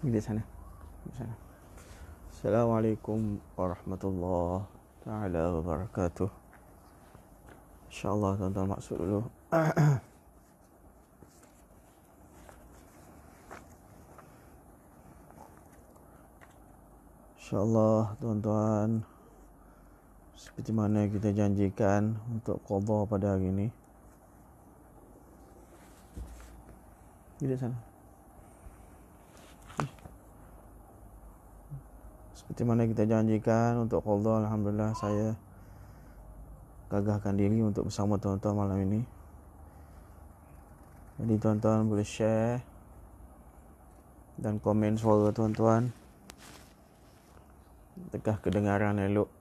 Di sana. Di sana. Assalamualaikum warahmatullahi taala wabarakatuh. InsyaAllah tuan-tuan masuk dulu. InsyaAllah tuan-tuan, seperti mana kita janjikan untuk qadha pada hari ini. Di sana. Seperti mana kita janjikan untuk qadha, alhamdulillah saya gagahkan diri untuk bersama tuan-tuan malam ini. Jadi tuan-tuan boleh share dan komen suara tuan-tuan. Tekah kedengaran elok.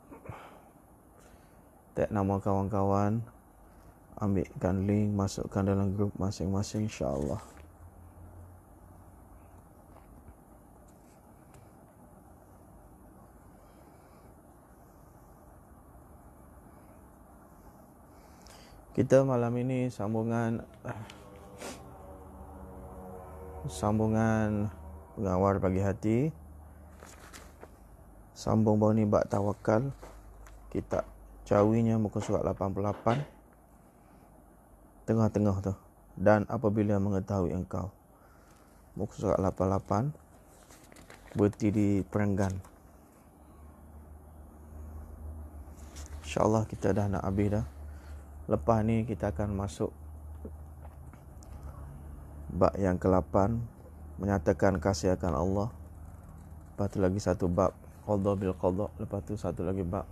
Tag nama kawan-kawan. Ambilkan link, masukkan dalam grup masing-masing, insya-Allah. Kita malam ini sambungan pengawal pagi hati. Sambung bawah ni bab tawakal. Kitab cawinya muka surat 88. Tengah-tengah tu. Dan apabila mengetahui engkau. Muka surat 88. Berhenti di perenggan. InsyaAllah kita dah nak habis dah. Lepas ni kita akan masuk bab yang ke-8, menyatakan kasih akan Allah. Lepas tu lagi satu bab qadha bil qadha. Lepas tu satu lagi bab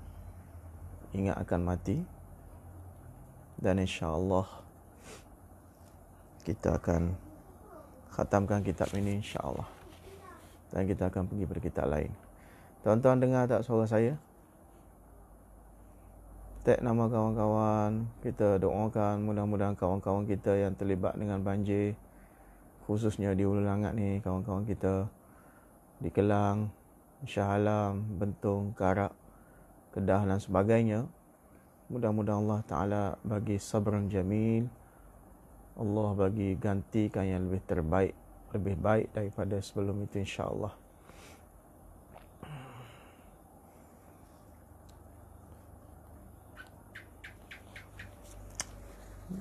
ingat akan mati. Dan insya-Allah kita akan khatamkan kitab ini, insya-Allah. Dan kita akan pergi pada kitab lain. Tuan-tuan dengar tak suara saya? Tag nama kawan-kawan. Kita doakan mudah-mudahan kawan-kawan kita yang terlibat dengan banjir, khususnya di Hulu Langat ni, kawan-kawan kita di Kelang, Shah Alam, Bentong, Karak, Kedah dan sebagainya, mudah-mudahan Allah Ta'ala bagi sabran jamil. Allah bagi gantikan yang lebih terbaik, lebih baik daripada sebelum itu, insya-Allah.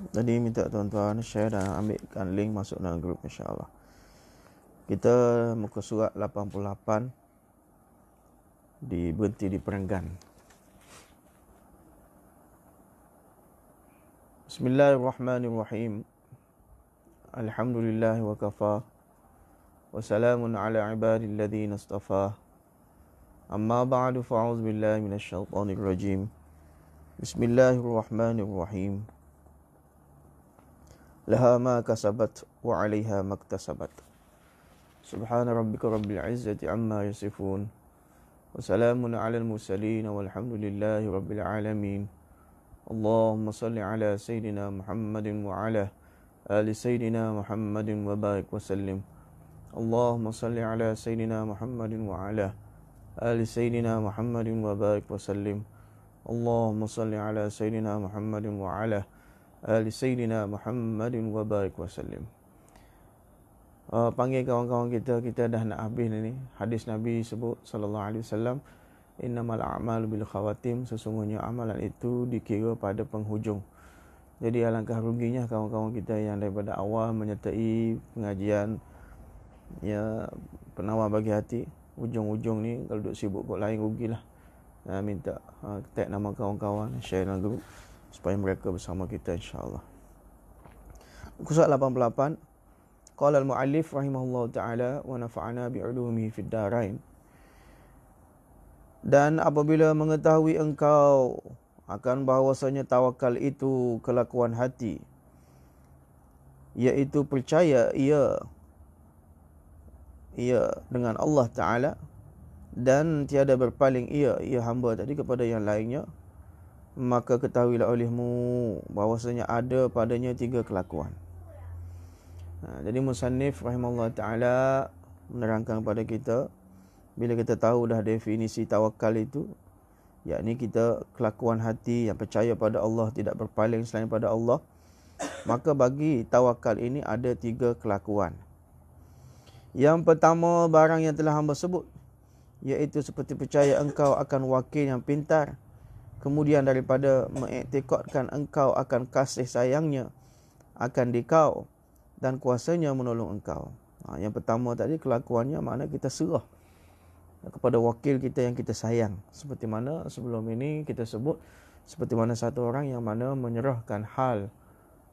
Jadi minta tuan-tuan share dan ambilkan link masuk dalam grup, insya-Allah. Kita muka surat 88 berhenti di perenggan. Bismillahirrahmanirrahim. Alhamdulillah wa kafa. Wa salamun ala ibadilladzina istafa. Amma ba'du, fa'udzu billahi minasyaitonir rajim. Bismillahirrahmanirrahim. Laha ma kasabat wa 'alaiha maktasabat. Subhana rabbika rabbil izzati amma yasifun. Wa salamun 'alal mursalin walhamdulillahi rabbil alamin. Allahumma salli ala sayyidina Muhammadin wa ala ali sayyidina Muhammadin wa barik wa sallim. Allahumma salli ala sayyidina Muhammadin wa ala ali sayyidina Muhammadin wa barik wa sallim. Allahumma salli ala sayyidina Muhammadin wa ala ali sayyidina Muhammadin wa barik wa sallim. Panggil kawan-kawan kita dah nak habis ni. Hadis Nabi sebut sallallahu alaihi wasallam, innamal a'malu bil khawatim, sesungguhnya amalan itu dikira pada penghujung. Jadi alangkah ruginya kawan-kawan kita yang daripada awal menyertai pengajian ya penawar bagi hati, ujung-ujung ni kalau duk sibuk kot lain, rugilah. Minta tag nama kawan-kawan, share dalam grup supaya mereka bersama kita, insya-Allah. Muka surat 88. Qala al-muallif rahimahullahu ta'ala wa nafa'ana bi'ulumihi fid darain. Dan apabila mengetahui engkau akan bahawasanya tawakal itu kelakuan hati, iaitu percaya ia dengan Allah Ta'ala dan tiada berpaling ia hamba tadi kepada yang lainnya, maka ketahuilah olehmu bahawasanya ada padanya 3 kelakuan. Jadi musannif rahimahullah ta'ala menerangkan kepada kita, bila kita tahu dah definisi tawakal itu, yakni kita kelakuan hati yang percaya pada Allah, tidak berpaling selain pada Allah, maka bagi tawakal ini ada 3 kelakuan. Yang pertama, barang yang telah hamba sebut, iaitu seperti percaya engkau akan wakil yang pintar. Kemudian daripada mengiktikadkan engkau akan kasih sayangnya akan dikau dan kuasanya menolong engkau. Yang pertama tadi kelakuannya makna kita serah kepada wakil kita yang kita sayang. Seperti mana sebelum ini kita sebut, seperti mana satu orang yang mana menyerahkan hal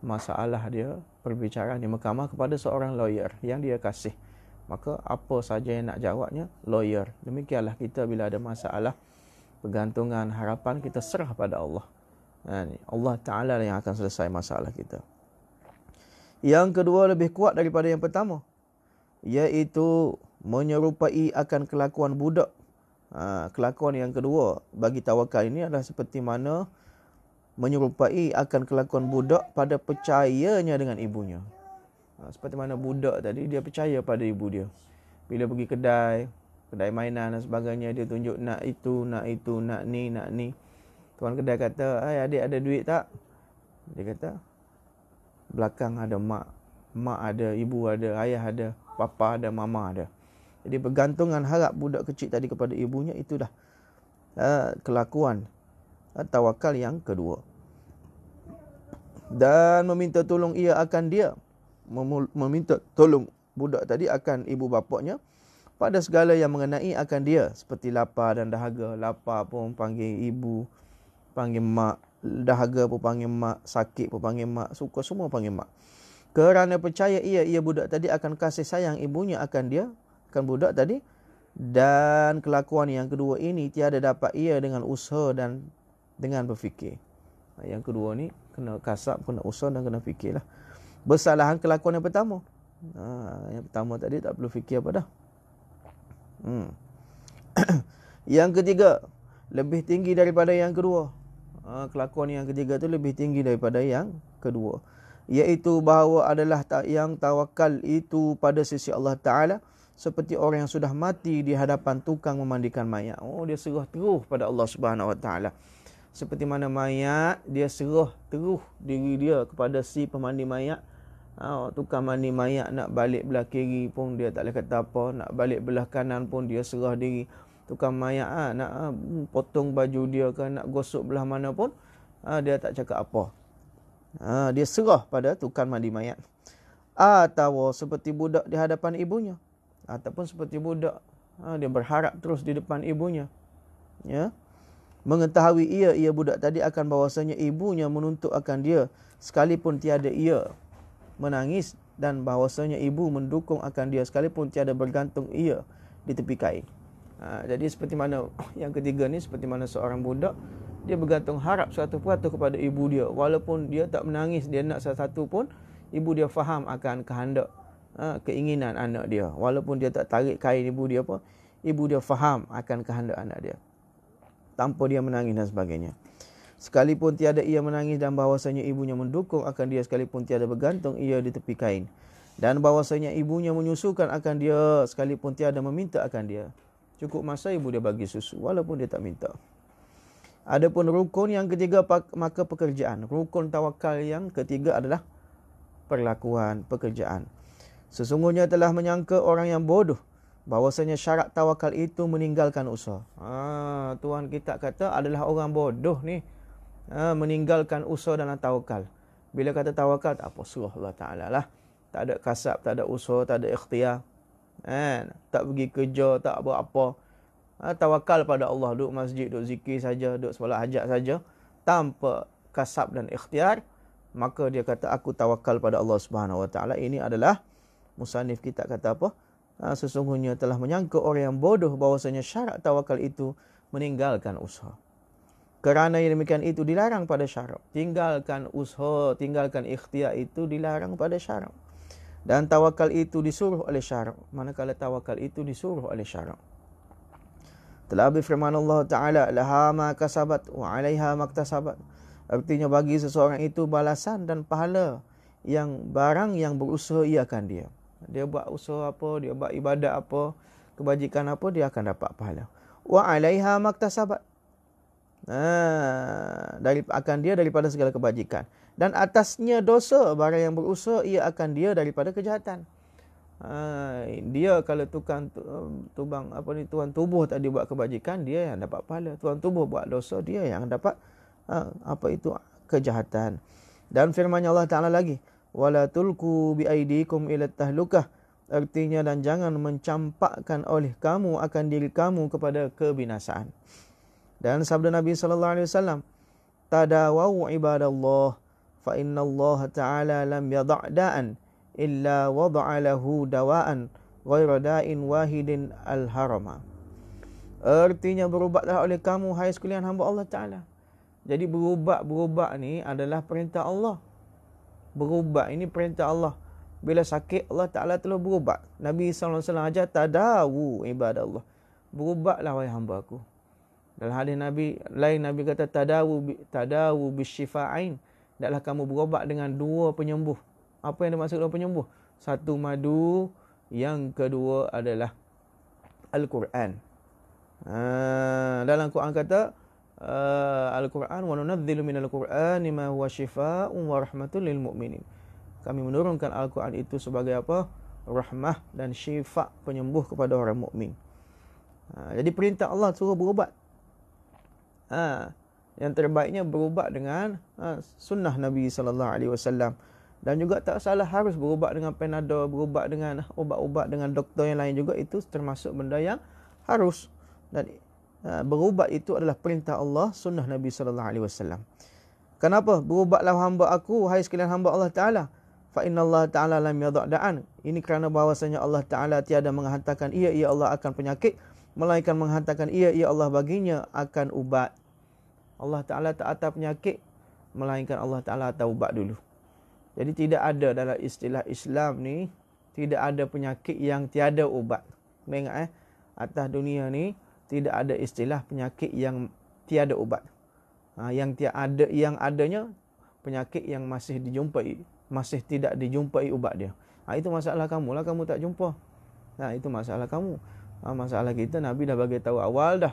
masalah dia, perbicaraan di mahkamah kepada seorang lawyer yang dia kasih. Maka apa saja yang nak jawabnya, lawyer. Demikianlah kita bila ada masalah, pergantungan, harapan, kita serah pada Allah. Allah Ta'ala yang akan selesai masalah kita. Yang kedua lebih kuat daripada yang pertama, iaitu menyerupai akan kelakuan budak. Kelakuan yang kedua bagi tawakal ini adalah seperti mana menyerupai akan kelakuan budak pada percayanya dengan ibunya. Seperti mana budak tadi, dia percaya pada ibu dia. Bila pergi kedai mainan dan sebagainya, dia tunjuk nak itu, nak ni. Tuan kedai kata, adik ada duit tak? Dia kata, belakang ada mak ada, ibu ada, ayah ada, papa ada, mama ada. Jadi bergantungan harap budak kecil tadi kepada ibunya, itu dah kelakuan tawakal yang kedua. Dan meminta tolong ia akan dia, meminta tolong budak tadi akan ibu bapaknya pada segala yang mengenai akan dia, seperti lapar dan dahaga. Lapar pun panggil ibu, panggil mak. Dahaga pun panggil mak, sakit pun panggil mak, suka semua panggil mak. Kerana percaya ia budak tadi akan kasih sayang ibunya akan dia, akan budak tadi. Dan kelakuan yang kedua ini tiada dapat ia dengan usaha dan dengan berfikir. Yang kedua ni kena kasap, kena usaha dan kena fikirlah. Bersalahan kelakuan yang pertama. Yang pertama tadi tak perlu fikir apa dah. Yang ketiga, lebih tinggi daripada yang kedua. Kelakuan yang ketiga tu lebih tinggi daripada yang kedua, iaitu bahawa adalah yang tawakal itu pada sisi Allah Ta'ala seperti orang yang sudah mati di hadapan tukang memandikan mayat. Dia serah terus pada Allah Subhanahu Wa Ta'ala. Seperti mana mayat, dia serah terus diri dia kepada si pemandi mayat. Tukang mandi mayat nak balik belah kiri pun dia tak boleh kata apa, nak balik belah kanan pun dia serah diri. Tukang mayat nak potong baju dia ke, nak gosok belah mana pun dia tak cakap apa. Dia serah pada tukang mandi mayat. Atau seperti budak di hadapan ibunya, ataupun seperti budak dia berharap terus di depan ibunya, ya. Mengetahui ia budak tadi akan bahawasanya ibunya menuntut akan dia sekalipun tiada ia menangis, dan bahawasanya ibu mendukung akan dia sekalipun tiada bergantung ia di tepi kain. Jadi seperti mana yang ketiga ni, seperti mana seorang budak dia bergantung harap 100% kepada ibu dia, walaupun dia tak menangis, dia nak sesuatu pun ibu dia faham akan kehendak, keinginan anak dia, walaupun dia tak tarik kain ibu dia pun ibu dia faham akan kehendak anak dia tanpa dia menangis dan sebagainya. Sekalipun tiada ia menangis, dan bahawasanya ibunya mendukung akan dia sekalipun tiada bergantung ia di tepi kain, dan bahawasanya ibunya menyusukan akan dia sekalipun tiada meminta akan dia. Cukup masa ibu dia bagi susu walaupun dia tak minta. Adapun rukun yang ketiga, maka pekerjaan. Rukun tawakal yang ketiga adalah perlakuan, pekerjaan. Sesungguhnya telah menyangka orang yang bodoh bahawasanya syarat tawakal itu meninggalkan usaha. Tuhan kita kata adalah orang bodoh ni meninggalkan usaha dalam tawakal. Bila kata tawakal, tak apa, surah Allah Ta'ala lah. Tak ada kasab, tak ada usaha, tak ada ikhtiar. Tak pergi kerja, tak buat apa. Tawakal pada Allah, duduk masjid, duduk zikir saja, duduk solat hajat saja, tanpa kasab dan ikhtiar, maka dia kata aku tawakal pada Allah Subhanahu Wa Ta'ala. Ini adalah musannif kita kata apa? Sesungguhnya telah menyangka orang yang bodoh bahawasanya syarat tawakal itu meninggalkan usaha. Kerana yang demikian itu dilarang pada syarat. Tinggalkan usaha, tinggalkan ikhtiar itu dilarang pada syarat. Dan tawakal itu disuruh oleh syarak. Manakala tawakal itu disuruh oleh syarak. Telah berfirman Allah Ta'ala, laha ma kasabat wa alaiha maktasabat. Artinya bagi seseorang itu balasan dan pahala yang barang yang berusaha ia akan dia. Dia buat usaha apa, dia buat ibadat apa, kebajikan apa, dia akan dapat pahala. Wa alaiha maktasabat. Akan dia daripada segala kebajikan. Dan atasnya dosa barang yang berusaha ia akan dia daripada kejahatan. Dia kalau tuan tubuh tadi buat kebajikan, dia yang dapat pahala. Tuan tubuh buat dosa, dia yang dapat kejahatan. Dan firman Allah Ta'ala lagi, wala tulku biaidikum ila tahlukah, artinya dan jangan mencampakkan oleh kamu akan diri kamu kepada kebinasaan. Dan sabda Nabi sallallahu alaihi wasallam, tadawau ibadallah fa inna Allah Ta'ala lam yada' da'an illa wada'a lahu dawa'an ghayra da'in wahidin al-harama. Artinya berubatlah oleh kamu hai sekalian hamba Allah Ta'ala. Jadi berubat ni adalah perintah Allah. Berubat ini perintah Allah. Bila sakit, Allah Ta'ala telah berubat. Nabi SAW ajar, tadawu ibadallah. Berubatlah wahai hamba aku. Dalam hadis Nabi lain, Nabi kata tadawu bisyifa'ain. Hendaklah kamu berubat dengan dua penyembuh. Apa yang dimaksud dua penyembuh? Satu madu, yang kedua adalah Al-Quran. Dalam Quran kata, Al-Quran wa nunazzilu minal Qur'ani ma huwa syifaa'un wa rahmatun lil mu'minin. Kami menurunkan Al-Quran itu sebagai apa? Rahmah dan syifa', penyembuh kepada orang mukmin. Jadi perintah Allah suruh berubat. Yang terbaiknya berubat dengan sunnah Nabi sallallahu alaihi wasallam. Dan juga tak salah harus berubat dengan Panadol, berubat dengan ubat-ubat dengan doktor yang lain juga, itu termasuk benda yang harus. Dan berubat itu adalah perintah Allah, sunnah Nabi sallallahu alaihi wasallam. Kenapa? Berubatlah hamba aku, hai sekalian hamba Allah Ta'ala. Fa inna Allah Ta'ala lam yada' da'an. Ini kerana bahawasanya Allah Ta'ala tiada menghantarkan ia Allah akan penyakit, melainkan menghantarkan ia Allah baginya akan ubat. Allah Ta'ala tak atas penyakit, melainkan Allah Ta'ala atas ubat dulu. Jadi tidak ada dalam istilah Islam ni, tidak ada penyakit yang tiada ubat. Ingat atas dunia ni tidak ada istilah penyakit yang tiada ubat. Yang adanya penyakit yang masih dijumpai, masih tidak dijumpai ubat dia. Itu masalah kamu lah, kamu tak jumpa. Itu masalah kamu. Masalah kita, Nabi dah bagi tahu awal dah.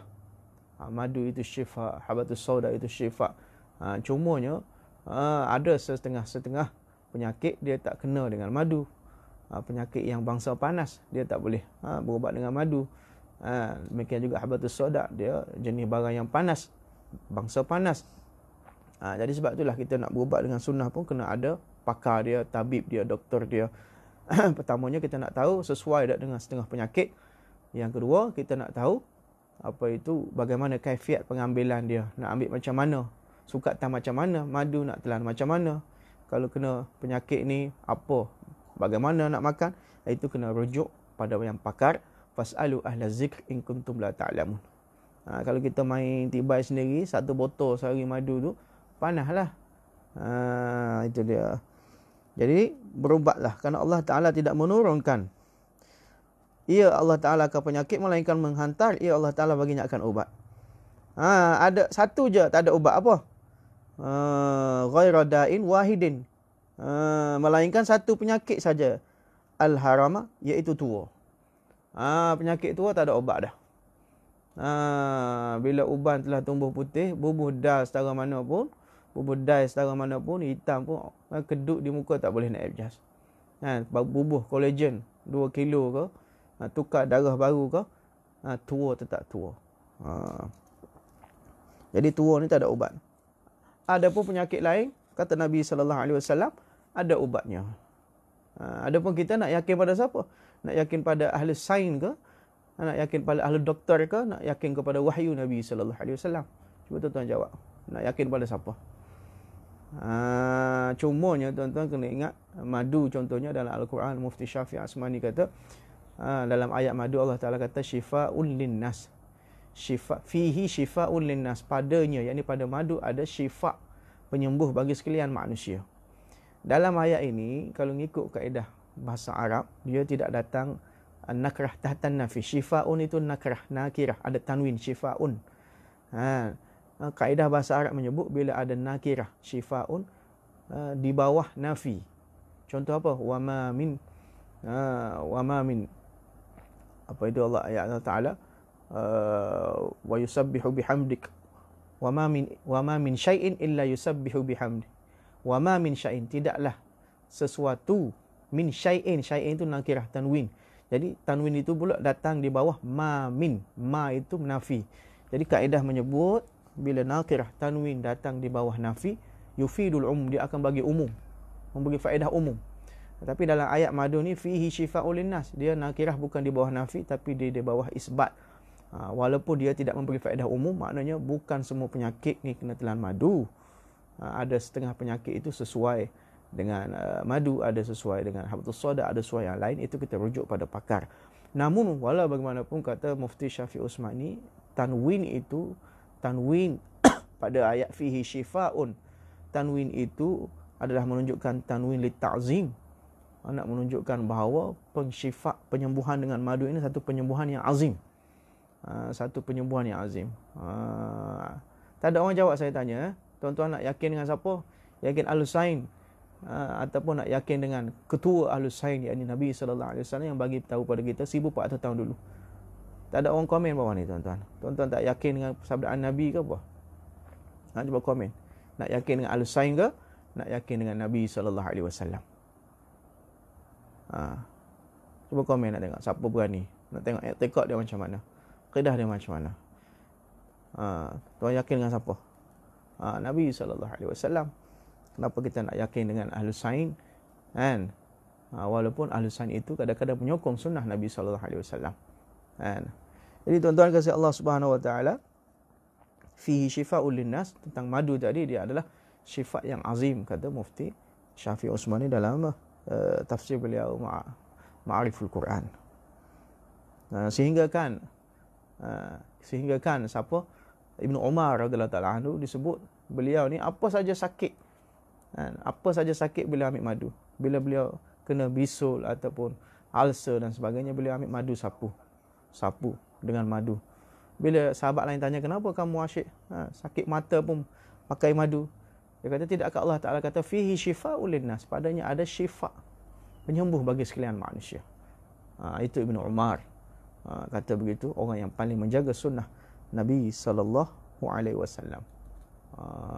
Madu itu syifa, habatus sauda itu syifa. Cumanya ada setengah-setengah penyakit dia tak kena dengan madu. Penyakit yang bangsa panas dia tak boleh berubat dengan madu. Demikian juga habatus sauda, dia jenis barang yang panas, bangsa panas. Jadi sebab itulah kita nak berubat dengan sunnah pun kena ada pakar dia, tabib dia, doktor dia. Pertamanya kita nak tahu sesuai tak dengan setengah penyakit. Yang kedua, kita nak tahu bagaimana kaifiat pengambilan dia. Nak ambil macam mana, sukatan macam mana, madu nak telan macam mana. Kalau kena penyakit ni bagaimana nak makan, itu kena rujuk pada yang pakar. Fas'alu ahla zikr in kuntum la ta'lamun. Kalau kita main tibai sendiri, satu botol sehari madu tu, panaslah. Itu dia. Jadi berubatlah, kerana Allah Ta'ala tidak menurunkan Allah Ta'ala akan penyakit, melainkan menghantar Allah Ta'ala baginya akan ubat. Ada satu je tak ada ubat, apa? Ghayra da'in wahidin. Melainkan satu penyakit saja. Al-harama, iaitu tua. Penyakit tua tak ada ubat dah. Bila uban telah tumbuh putih, bubuh dal setara mana pun, hitam pun, kedut di muka tak boleh nak adjust. Bubuh kolagen 2 kilo ke, tukar darah baru ke, tua tetap tua. Jadi tua ni tak ada ubat. Ada pun penyakit lain, kata Nabi sallallahu alaihi wasallam, ada ubatnya. Adapun kita nak yakin pada siapa? Nak yakin pada ahli sains ke? Nak yakin pada ahli doktor ke? Nak yakin kepada wahyu Nabi sallallahu alaihi wasallam? Cuba tuan-tuan jawab. Nak yakin pada siapa? Cumanya tuan-tuan kena ingat, madu contohnya dalam Al-Quran, Mufti Syafi'i Asmani kata, dalam ayat madu Allah Ta'ala kata syifa'un linnas. Fihi syifa'un linnas. Padanya, yakni pada madu ada syifa', penyembuh bagi sekalian manusia. Dalam ayat ini, kalau ngikut kaedah bahasa Arab, dia tidak datang nakrah tahtan nafi. Syifa'un itu nakrah, nakirah, ada tanwin, syifa'un. Kaedah bahasa Arab menyebut bila ada nakirah, syifa'un, di bawah nafi. Contoh apa? Wa ma min apa itu Allah ayat Allah Ta'ala, wa yusabbihu bihamdik wa ma min syai'in illa yusabbihu bihamdik. Wa ma min syai'in, tidaklah sesuatu min syai'in. Syai'in itu nakirah tanwin. Jadi tanwin itu pula datang di bawah ma min. Ma itu nafi. Jadi kaedah menyebut bila nakirah tanwin datang di bawah nafi, yufidul umum, dia akan bagi umum, memberi faedah umum. Tapi dalam ayat madu ni fihi syifa'ul linnas, dia nakirah bukan di bawah nafi tapi di bawah isbat. Walaupun dia tidak memberi faedah umum, maknanya bukan semua penyakit ni kena telan madu. Ada setengah penyakit itu sesuai dengan madu, ada sesuai dengan habbatus sauda, ada sesuai yang lain, itu kita rujuk pada pakar. Namun walau bagaimanapun kata Mufti Syafi'i Usmani, tanwin itu, tanwin pada ayat fihi syifa'un, tanwin itu adalah menunjukkan tanwin li ta'zim, nak menunjukkan bahawa pensyifa, penyembuhan dengan madu ini satu penyembuhan yang azim. Satu penyembuhan yang azim. Tak ada orang jawab saya tanya, tuan-tuan nak yakin dengan siapa? Yakin Ahlus Sain ataupun nak yakin dengan ketua Ahlus Sain, yakni Nabi SAW yang bagi tahu pada kita 1400 tahun dulu. Tak ada orang komen bawah ni, tuan-tuan. Tuan-tuan tak yakin dengan sabdaan Nabi ke apa? Cuba komen. Nak yakin dengan Ahlus Sain ke? Nak yakin dengan Nabi SAW? Cuba komen nak tengok siapa berani. Nak tengok i'tiqad dia macam mana, akidah dia macam mana. Tuan yakin dengan siapa? Nabi SAW. Kenapa kita nak yakin dengan Ahlus Sain? Kan? Walaupun Ahlus Sain itu kadang-kadang menyokong sunnah Nabi SAW. Kan? Jadi tuan-tuan kasih Allah Subhanahu Wa Taala, fihi syifa'ul linnas, tentang madu tadi, dia adalah syifa yang azim, kata Mufti Syafi'i Usmani dalam tafsir beliau Ma'ariful Quran. Sehingga kan siapa, Ibnu Umar radhiyallahu ta'ala anhu, disebut beliau ni apa saja sakit, apa saja sakit beliau ambil madu. Bila beliau kena bisul ataupun ulcer dan sebagainya, beliau ambil madu, sapu dengan madu. Bila sahabat lain tanya, kenapa kamu asyik sakit mata pun pakai madu? Dia kata, tidakkah Allah Ta'ala kata fihi syifa'ul linnas, padanya ada syifa, penyembuh bagi sekalian manusia. Itu Ibnu Umar kata begitu, orang yang paling menjaga sunnah Nabi SAW.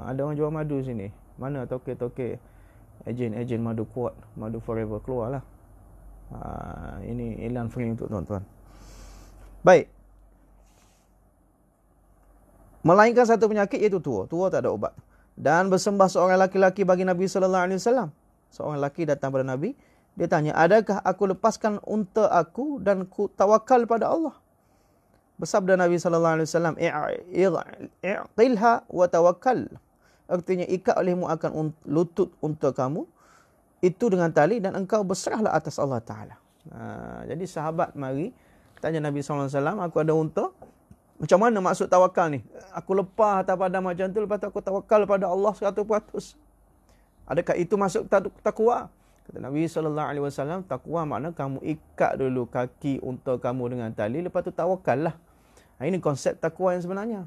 Ada orang jual madu sini. Mana toke-toke ejen madu kuat, madu forever, keluarlah. Ini iklan free untuk tuan-tuan. Baik. Melainkan satu penyakit, iaitu tua. Tua tak ada ubat. Dan bersembah seorang laki-laki bagi Nabi SAW. Seorang lelaki datang pada Nabi. Dia tanya, adakah aku lepaskan unta aku dan ku tawakal pada Allah? Bersabda Nabi SAW, i'qilha wa tawakkal. Artinya, ikat olehmu akan lutut unta kamu itu dengan tali, dan engkau berserahlah atas Allah Ta'ala. Jadi sahabat mari tanya Nabi SAW, aku ada unta, macam mana maksud tawakal ni? Aku lepas atas padang macam tu, lepas tu aku tawakal pada Allah 100%. Adakah itu masuk takwa? Kata Nabi SAW, takwa makna kamu ikat dulu kaki unta kamu dengan tali, lepas tu tawakal lah. Ini konsep takwa yang sebenarnya.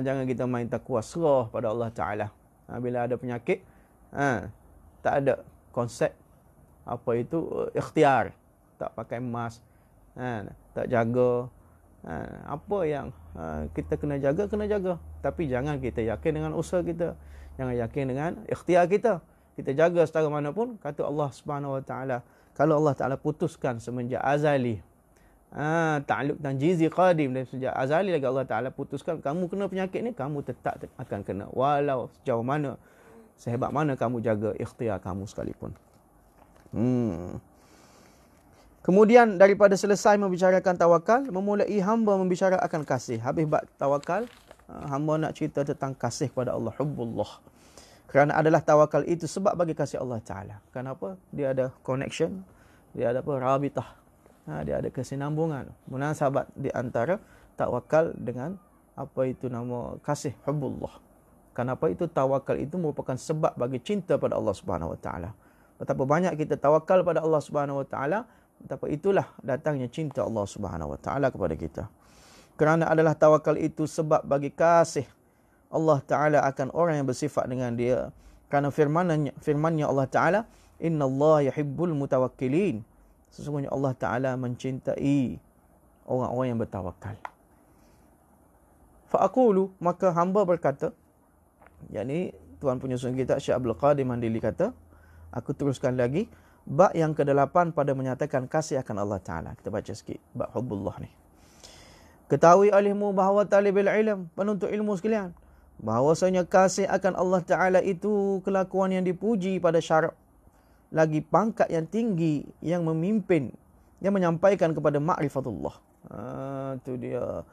Jangan kita main takwa, serah pada Allah Ta'ala. Bila ada penyakit, tak ada konsep apa itu ikhtiar, tak pakai emas, tak jaga. Apa yang kita kena jaga. Tapi jangan kita yakin dengan usaha kita, jangan yakin dengan ikhtiar kita. Kita jaga secara mana pun, kata Allah Subhanahu Wa Taala, kalau Allah Taala putuskan semenjak azali, ta'alluq tanjizi qadim, dan sejak azali lagi Allah Ta'ala putuskan kamu kena penyakit ni, kamu tetap akan kena, walau sejauh mana, sehebat mana kamu jaga ikhtiar kamu sekalipun. Kemudian daripada selesai membicarakan tawakal, memulai hamba membicarakan kasih. Habis bab tawakal, hamba nak cerita tentang kasih kepada Allah, hubbullah. Kerana adalah tawakal itu sebab bagi kasih Allah Ta'ala. Kenapa? Dia ada connection, dia ada apa? Rabitah. Dia ada kesinambungan, munasabat di antara tawakal dengan apa itu nama kasih, hubbullah. Kenapa itu tawakal itu merupakan sebab bagi cinta pada Allah Subhanahu Wa Taala. Betapa banyak kita tawakal pada Allah Subhanahu Wa Taala, betapa itulah datangnya cinta Allah Subhanahu Wa Taala kepada kita. Kerana adalah tawakal itu sebab bagi kasih Allah Taala akan orang yang bersifat dengan dia. Kerana firman-Nya Allah Taala, innallaha yuhibbul mutawakkilin. Sesungguhnya Allah Ta'ala mencintai orang-orang yang bertawakal. Fa'akulu, maka hamba berkata, yakni tuan penyusun kita Syekh Abdul Qadir Mandili kata, aku teruskan lagi, Bab yang ke-8 pada menyatakan kasih akan Allah Ta'ala. Kita baca sikit bab hubbullah ni. Ketahui olehmu bahawa talibul ilm, penuntut ilmu sekalian, bahawasanya kasih akan Allah Ta'ala itu kelakuan yang dipuji pada syarak, lagi pangkat yang tinggi, yang memimpin, yang menyampaikan kepada ma'rifatullah. Itu dia.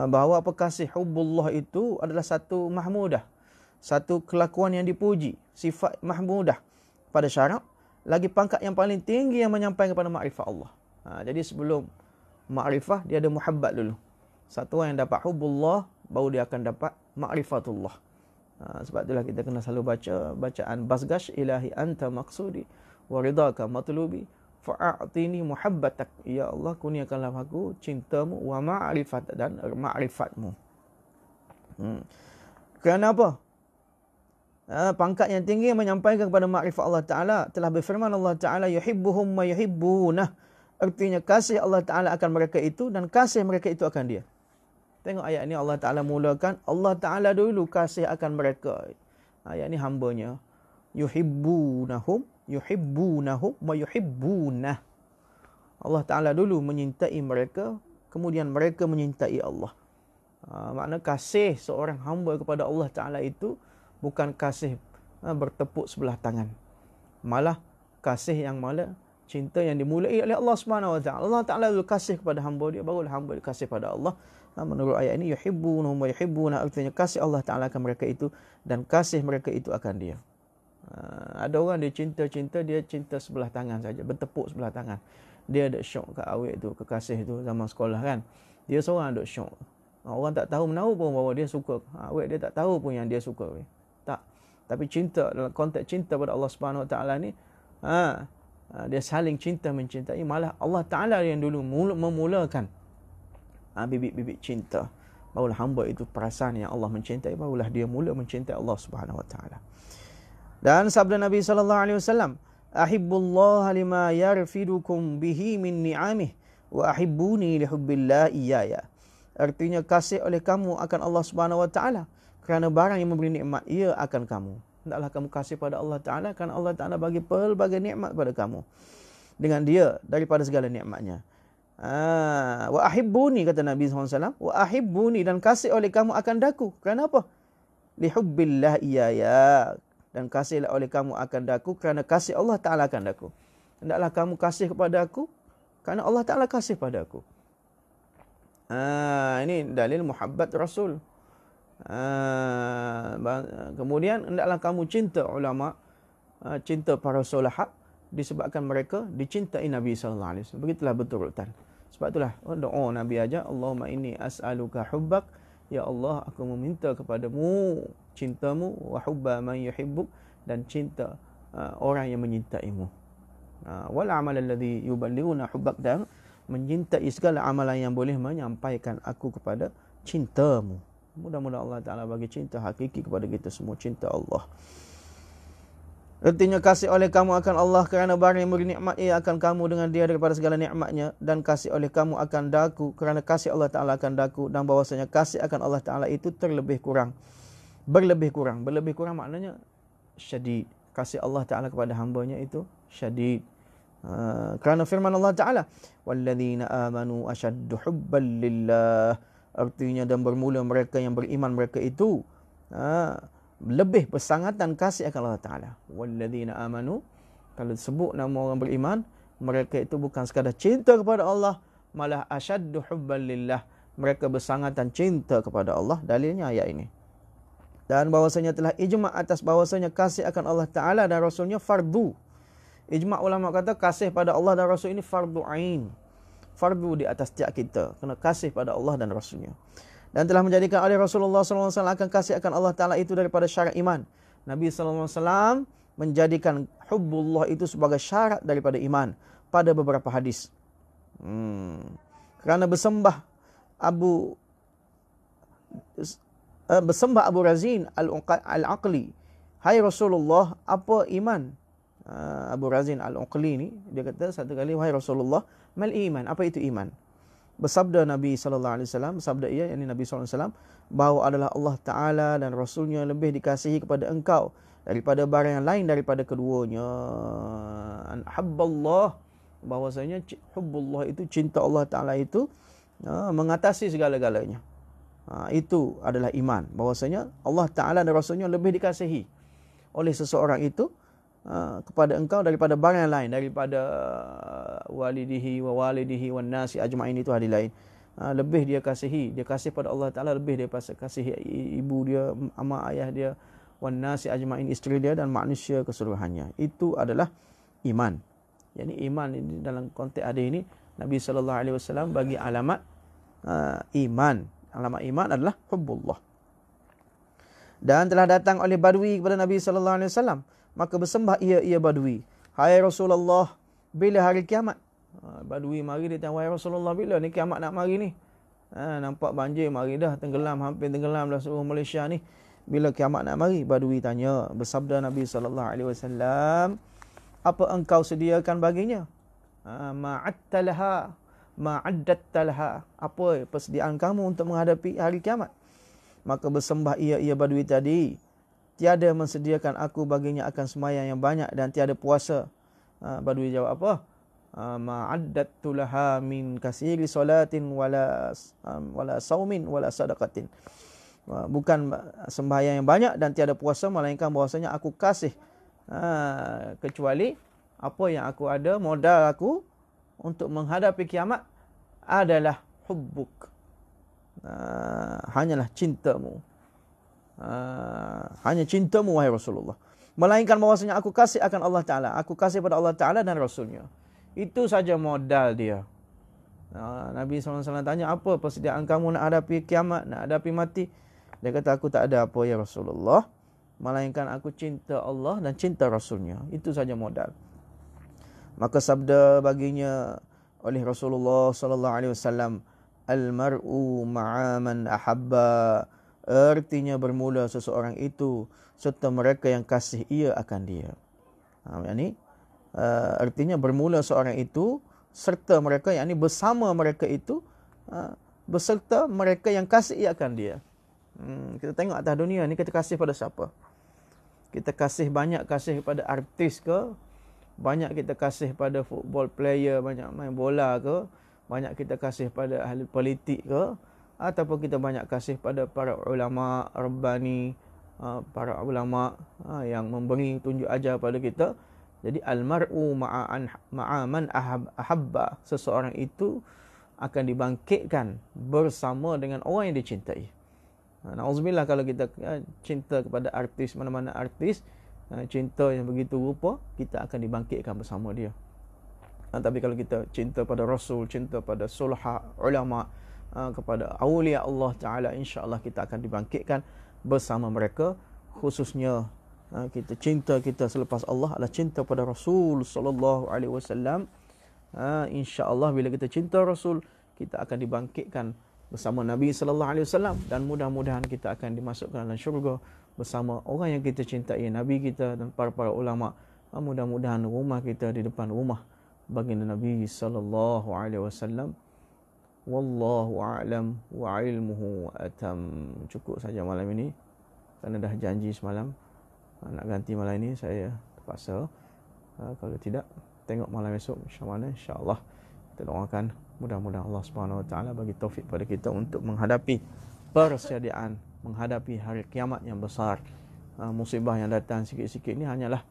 Bahawa apa kasih hubbullah itu adalah satu mahmudah, satu kelakuan yang dipuji, sifat mahmudah pada syarak, lagi pangkat yang paling tinggi yang menyampaikan kepada makrifat Allah. Jadi sebelum makrifah, dia ada muhabbat dulu. Satu orang yang dapat hubbullah, baru dia akan dapat makrifatullah. Sebab itulah kita kena selalu baca bacaan Basgash, ilahi anta maqsudi wa ridaka matlubi fa'atini muhabbatak. Ya Allah, kurniakanlah aku cintamu wa ma'rifat dan ma'rifatmu. Kerana apa? Pangkat yang tinggi yang menyampaikan kepada makrifat Allah Ta'ala. Telah berfirman Allah Ta'ala, yuhibbuhum wa yuhibbunah. Artinya kasih Allah Ta'ala akan mereka itu dan kasih mereka itu akan dia. Tengok ayat ni Allah Ta'ala mulakan, Allah Ta'ala dulu kasih akan mereka. Ayat ni hambanya. Yuhibbunahum wa yuhibbunah. Allah Ta'ala dulu menyintai mereka, kemudian mereka menyintai Allah. Makna kasih seorang hamba kepada Allah Ta'ala itu bukan kasih bertepuk sebelah tangan. Malah kasih yang malah cinta yang dimulai oleh Allah Subhanahu Wa Taala. Allah Taala dulu kasih kepada hamba dia, barulah hamba dia kasih pada Allah. Menurut ayat ini, yuhibbunahum wa yuhibbuna, artinya kasih Allah Taala akan mereka itu dan kasih mereka itu akan dia. Ada orang dia cinta-cinta, dia cinta sebelah tangan saja, bertepuk sebelah tangan. Dia ada syok ke awet tu, kekasih tu zaman sekolah kan. Dia seorang ada syok. Orang tak tahu menahu pun bahawa dia suka. Awet dia tak tahu pun yang dia suka. Tak. Tapi cinta, dalam konteks cinta pada Allah Subhanahu Wa Taala ni, dia saling cinta mencintai. Malah Allah Ta'ala yang dulu memulakan bibit-bibit cinta. Barulah hamba itu perasaan yang Allah mencintai, barulah dia mula mencintai Allah Subhanahu Wa Ta'ala. Dan sabda Nabi SAW, ahibbullah lima yarfidukum bihi min ni'amih wa ahibbuni lihubbillah iyaya. Artinya kasih oleh kamu akan Allah Subhanahu Wa Ta'ala kerana barang yang memberi nikmat ia akan kamu. Hendaklah kamu kasih pada Allah Ta'ala kerana Allah Ta'ala bagi pelbagai nikmat pada kamu dengan dia daripada segala nikmatnya. Wa ahibbuni, kata Nabi SAW, wa ahibbuni, dan kasih oleh kamu akan daku. Kerana apa? Lihubbillah iyaya, dan kasihlah oleh kamu akan daku kerana kasih Allah Ta'ala akan daku. Hendaklah kamu kasih kepada aku kerana Allah Ta'ala kasih pada aku. Ini dalil muhabbat Rasul. Kemudian hendaklah kamu cinta ulama, cinta para solahat, disebabkan mereka dicintai Nabi SAW. Begitulah beturutan. Sebab itulah doa Nabi aja, Allahumma inni as'aluka hubbak, ya Allah, aku meminta kepadamu cintamu, wa hubba man yuhibbuk, dan cinta orang yang menyintaimu. Wal amal alladhi yuballighuna hubbak, dan menyintai segala amalan yang boleh menyampaikan aku kepada cintamu. Mudah-mudahan Allah Ta'ala bagi cinta hakiki kepada kita semua, cinta Allah. Artinya kasih oleh kamu akan Allah kerana barang yang memberi nikmat ia akan kamu dengan dia daripada segala nikmatnya, dan kasih oleh kamu akan daku kerana kasih Allah Ta'ala akan daku, dan bahwasanya kasih akan Allah Ta'ala itu terlebih kurang, berlebih kurang. Berlebih kurang maknanya syadid. Kasih Allah Ta'ala kepada hambanya itu syadid. Kerana firman Allah Ta'ala, walladzina amanu ashaddu hubban lillah, artinya dan bermula mereka yang beriman, mereka itu lebih bersangatan kasih akan Allah Ta'ala. Walladzina amanu, kalau sebut nama orang beriman, mereka itu bukan sekadar cinta kepada Allah, malah ashaddu hubban lillah, mereka bersangatan cinta kepada Allah. Dalilnya ayat ini. Dan bahwasanya telah ijma' atas bahwasanya kasih akan Allah Ta'ala dan Rasulnya fardu. Ijma' ulama kata kasih pada Allah dan Rasul ini fardu ain. Fardu di atas setiap kita, kena kasih pada Allah dan Rasulnya. Dan telah menjadikan oleh Rasulullah SAW akan kasih akan Allah Ta'ala itu daripada syarat iman. Nabi SAW menjadikan hubbullah itu sebagai syarat daripada iman pada beberapa hadis. Kerana bersembah Abu Razin Al-Aqli, hai Rasulullah, apa iman? Abu Razin Al-Aqli ni, dia kata satu kali, wahai Rasulullah, mal iman, apa itu iman? Bersabda Nabi SAW, bersabda ia, yakni Nabi SAW, bahawa adalah Allah Ta'ala dan Rasulnya lebih dikasihi kepada engkau daripada barang yang lain daripada keduanya. An habballah, bahwasanya hubbullah itu, cinta Allah Ta'ala itu mengatasi segala-galanya. Itu adalah iman, bahwasanya Allah Ta'ala dan Rasulnya lebih dikasihi oleh seseorang itu kepada engkau daripada barang yang lain, daripada walidihi wa walidihi wan nasi ajma'in, itu hadis lain. Lebih dia kasihi, dia kasih pada Allah Ta'ala lebih daripada kasihi ibu dia, mak ayah dia, wan nasi ajma'in, isteri dia dan manusia keseluruhannya. Itu adalah iman. Jadi iman ini dalam konteks hadis ini, Nabi SAW bagi alamat iman. Alamat iman adalah hubbullah. Dan telah datang oleh Badui kepada Nabi SAW, maka bersembah ia Badui, hai Rasulullah, bila hari kiamat? Badui mari, dia tanya, wahai Rasulullah, bila ni kiamat nak mari ni? Nampak banjir mari dah, tenggelam, hampir tenggelam dah seluruh Malaysia ni. Bila kiamat nak mari? Badui tanya. Bersabda Nabi SAW, apa engkau sediakan baginya? Ma'attalaha, ma'addattalaha, apa persediaan kamu untuk menghadapi hari kiamat? Maka bersembah ia Badui tadi, tiada mensediakan aku baginya akan sembahyang yang banyak dan tiada puasa. Badui jawab apa? Ma'addattu laha min kasiri salatin wala saumin wala sadaqatin. Bukan sembahyang yang banyak dan tiada puasa, melainkan bahwasanya aku kasih kecuali apa yang aku ada, modal aku untuk menghadapi kiamat adalah hubbuk. Hanyalah cintamu. Hanya cintamu wahai Rasulullah. Melainkan bahwasanya aku kasih akan Allah Ta'ala. Aku kasih pada Allah Ta'ala dan Rasulnya. Itu saja modal dia. Nabi SAW tanya, apa persediaan kamu nak hadapi kiamat, nak hadapi mati? Dia kata, aku tak ada apa ya Rasulullah, melainkan aku cinta Allah dan cinta Rasulnya. Itu saja modal. Maka sabda baginya oleh Rasulullah SAW, al-mar'u ma'a man ahabba. Artinya bermula seseorang itu serta mereka yang kasih ia akan dia. Artinya bermula seorang itu serta mereka, yakni bersama mereka itu, beserta mereka yang kasih ia akan dia. Kita tengok atas dunia ni, kita kasih pada siapa? Kita kasih banyak kasih pada artis ke? Banyak kita kasih pada football player, banyak main bola ke? Banyak kita kasih pada ahli politik ke? Ataupun kita banyak kasih pada para ulama rabbani, para ulama yang memberi tunjuk ajar pada kita. Jadi al-mar'u ma'a man ahabba, seseorang itu akan dibangkitkan bersama dengan orang yang dicintai. Na'udzubillah kalau kita cinta kepada artis, mana-mana artis, cinta yang begitu rupa, kita akan dibangkitkan bersama dia. Tapi kalau kita cinta pada Rasul, cinta pada sulha ulama, kepada awliya Allah Ta'ala, insya-Allah kita akan dibangkitkan bersama mereka. Khususnya kita cinta kita selepas Allah adalah cinta pada Rasul sallallahu alaihi wasallam. Insya-Allah bila kita cinta Rasul, kita akan dibangkitkan bersama Nabi sallallahu alaihi wasallam, dan mudah-mudahan kita akan dimasukkan dalam syurga bersama orang yang kita cintai, Nabi kita dan para ulama. Mudah-mudahan rumah kita di depan rumah baginda Nabi sallallahu alaihi wasallam. Wallahu a'lam wa ilmuhu atam. Cukup saja malam ini kerana dah janji semalam nak ganti malam ini, saya terpaksa. Kalau tidak, tengok malam esok insya-Allah. Kita doakan mudah-mudahan Allah Subhanahu Wa Taala bagi taufik pada kita untuk menghadapi persediaan, menghadapi hari kiamat yang besar. Musibah yang datang sikit-sikit ini hanyalah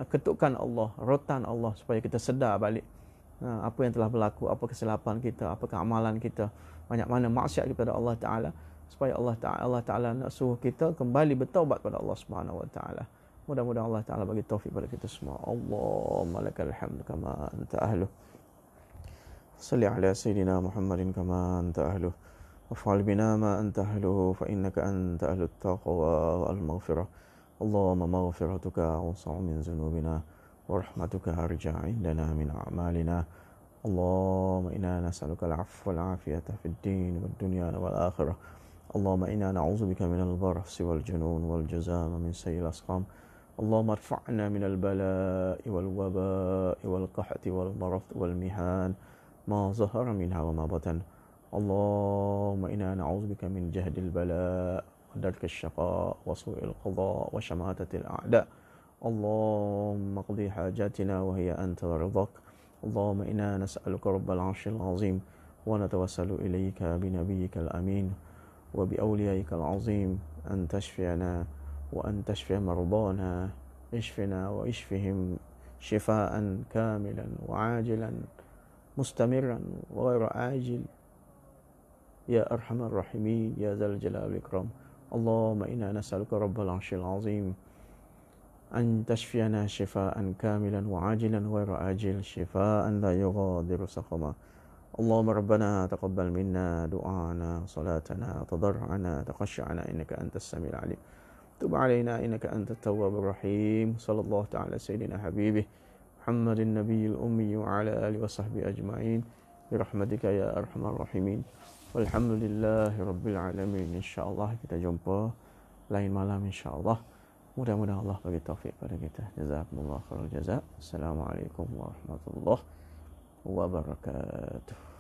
ketukan Allah, rotan Allah supaya kita sedar balik apa yang telah berlaku, apa kesilapan kita, apa amalan kita, banyak mana maksiat kepada Allah Taala, supaya Allah Taala nak suruh kita kembali bertaubat pada Allah Subhanahu Wa Taala. Mudah-mudahan Allah Ta'ala bagi taufik pada kita semua. Allahumma lakal hamd kama anta ahluh. Salli ala Sayyidina Muhammadin kama anta ahluh. Waf'al bina ma anta ahluh, fa innaka anta ahlut taqwa wal maghfirah. Allahumma maghfiratuka awsa'u min zunubina, wa rahmatuka arja' indana min a'malina. Allahumma inna nas'aluka al-'afwa wal-'afiyata fid din wad dunya wal akhirah. Allahumma inna na'udzubika minal barasi wal junun wal jazama min sayyi'il asqam. اللهم ارفعنا من البلاء والوباء والقحط والمرض والمحن ما ظهر منها وما بطن. اللهم إنا نعوذ بك من جهد البلاء ودرك الشقاء وسوء القضاء وشماتة الأعداء اللهم اقضي حاجاتنا وهي أنت ورضاك. اللهم إنا نسألك رب العرش العظيم ونتوسل إليك بنبيك الأمين وبأوليائك العظيم أن تشفينا وأن تشفي مرضانا. اشفنا واشفهم شفاء كاملا وعاجلا مستمرا وغير عاجل يا أرحم الراحمين يا ذا الجلال والإكرام. اللهم إنا نسألك رب العرش العظيم أن تشفينا شفاء كاملا وعاجلا غير عاجل شفاء لا يغادر سقما. اللهم ربنا تقبل منا دعاءنا صلاتنا تضرعنا تخشعنا إنك أنت السميع العليم. تب علينا إنك أنت التواب الرحيم. صلى الله تعالى سيدنا حبيبه محمد النبي الأمي وعلى آله وصحبه أجمعين برحمتك يا أرحم الراحمين. Walhamdulillahi Rabbil Alamin. InsyaAllah kita jumpa lain malam insyaAllah. Mudah-mudahan Allah bagi taufik pada kita. Jazakumullah khairal jazak. Assalamualaikum warahmatullahi wabarakatuh.